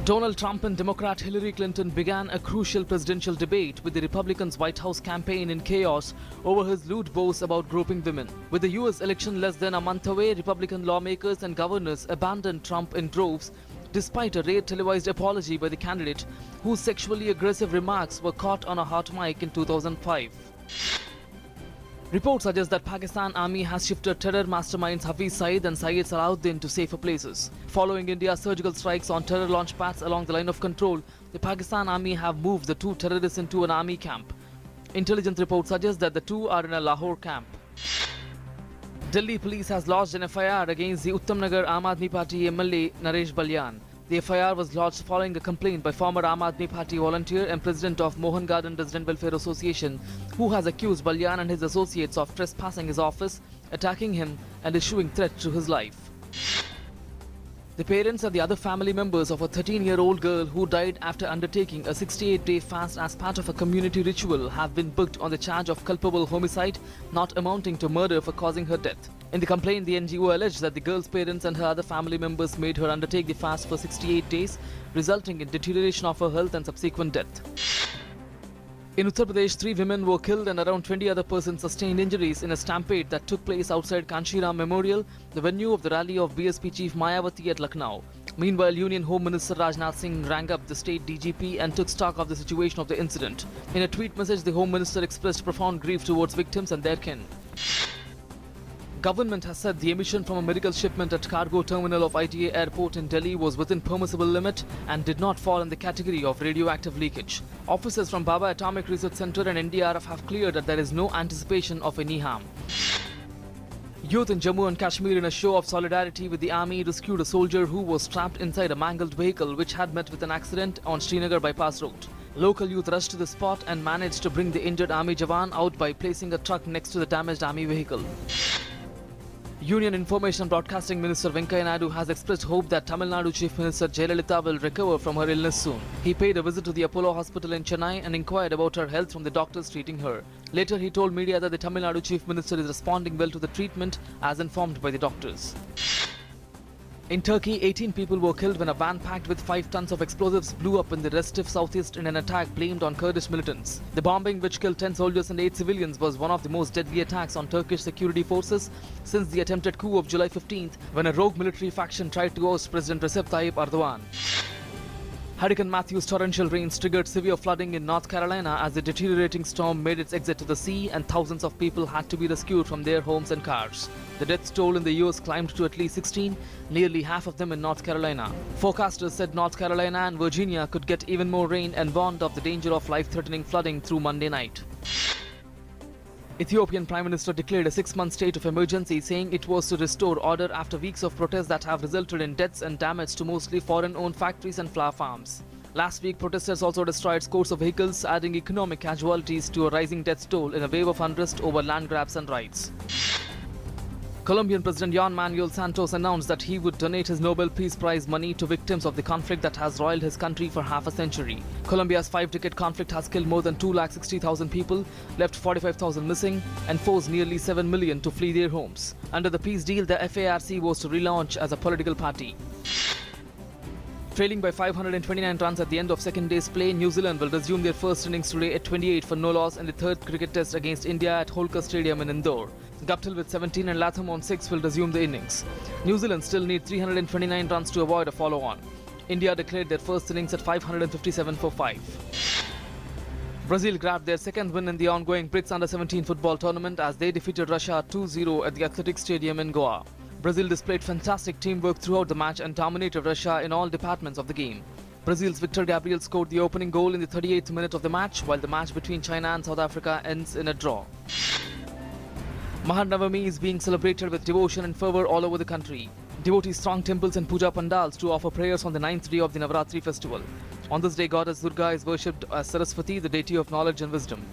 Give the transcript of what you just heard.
Donald Trump and Democrat Hillary Clinton began a crucial presidential debate with the Republicans' White House campaign in chaos over his lewd boasts about groping women. With the US election less than a month away, Republican lawmakers and governors abandoned Trump in droves despite a rare televised apology by the candidate whose sexually aggressive remarks were caught on a hot mic in 2005. Reports suggest that Pakistan Army has shifted terror masterminds Hafiz Saeed and Syed Salahuddin to safer places. Following India's surgical strikes on terror launch pads along the line of control, the Pakistan Army have moved the two terrorists into an army camp. Intelligence reports suggest that the two are in a Lahore camp. Delhi police has lodged an FIR against the Uttamnagar Aam Aadmi Party MLA Naresh Balyan. The FIR was lodged following a complaint by former Aam Aadmi Party volunteer and president of Mohan Garden Resident Welfare Association, who has accused Balyan and his associates of trespassing his office, attacking him and issuing threats to his life. The parents and the other family members of a 13-year-old girl who died after undertaking a 68-day fast as part of a community ritual have been booked on the charge of culpable homicide not amounting to murder for causing her death. In the complaint, the NGO alleged that the girl's parents and her other family members made her undertake the fast for 68 days, resulting in deterioration of her health and subsequent death. In Uttar Pradesh, 3 women were killed and around 20 other persons sustained injuries in a stampede that took place outside Kanshiram Memorial, the venue of the rally of BSP chief Mayawati at Lucknow. Meanwhile, Union Home Minister Rajnath Singh rang up the state DGP and took stock of the situation of the incident. In a tweet message, the Home Minister expressed profound grief towards victims and their kin. Government has said the emission from a medical shipment at cargo terminal of ITA airport in Delhi was within permissible limit and did not fall in the category of radioactive leakage. Officers from Baba Atomic Research Centre and NDRF have cleared that there is no anticipation of any harm. Youth in Jammu and Kashmir, in a show of solidarity with the army, rescued a soldier who was trapped inside a mangled vehicle which had met with an accident on Srinagar bypass road. Local youth rushed to the spot and managed to bring the injured army Jawan out by placing a truck next to the damaged army vehicle. Union Information and Broadcasting Minister Venkaiah Naidu has expressed hope that Tamil Nadu Chief Minister Jayalalitha will recover from her illness soon. He paid a visit to the Apollo Hospital in Chennai and inquired about her health from the doctors treating her. Later, he told media that the Tamil Nadu Chief Minister is responding well to the treatment as informed by the doctors. In Turkey, 18 people were killed when a van packed with 5 tons of explosives blew up in the restive southeast in an attack blamed on Kurdish militants. The bombing, which killed 10 soldiers and 8 civilians, was one of the most deadly attacks on Turkish security forces since the attempted coup of July 15th, when a rogue military faction tried to oust President Recep Tayyip Erdogan. Hurricane Matthew's torrential rains triggered severe flooding in North Carolina as the deteriorating storm made its exit to the sea and thousands of people had to be rescued from their homes and cars. The death toll in the US climbed to at least 16, nearly half of them in North Carolina. Forecasters said North Carolina and Virginia could get even more rain and warned of the danger of life-threatening flooding through Monday night. Ethiopian Prime Minister declared a 6-month state of emergency, saying it was to restore order after weeks of protests that have resulted in deaths and damage to mostly foreign-owned factories and flower farms. Last week, protesters also destroyed scores of vehicles, adding economic casualties to a rising death toll in a wave of unrest over land grabs and riots. Colombian President Juan Manuel Santos announced that he would donate his Nobel Peace Prize money to victims of the conflict that has roiled his country for half a century. Colombia's 5-decade conflict has killed more than 260,000 people, left 45,000 missing, and forced nearly 7 million to flee their homes. Under the peace deal, the FARC was to relaunch as a political party. Trailing by 529 runs at the end of second day's play, New Zealand will resume their first innings today at 28 for no loss in the third cricket test against India at Holkar Stadium in Indore. Guptill with 17 and Latham on 6 will resume the innings. New Zealand still need 329 runs to avoid a follow-on. India declared their first innings at 557 for 5. Brazil grabbed their second win in the ongoing BRICS Under-17 football tournament as they defeated Russia 2-0 at the Athletic Stadium in Goa. Brazil displayed fantastic teamwork throughout the match and dominated Russia in all departments of the game. Brazil's Victor Gabriel scored the opening goal in the 38th minute of the match, while the match between China and South Africa ends in a draw. Mahar Navami is being celebrated with devotion and fervour all over the country. Devotees throng temples and puja pandals to offer prayers on the 9th day of the Navaratri festival. On this day, goddess Durga is worshipped as Saraswati, the deity of knowledge and wisdom.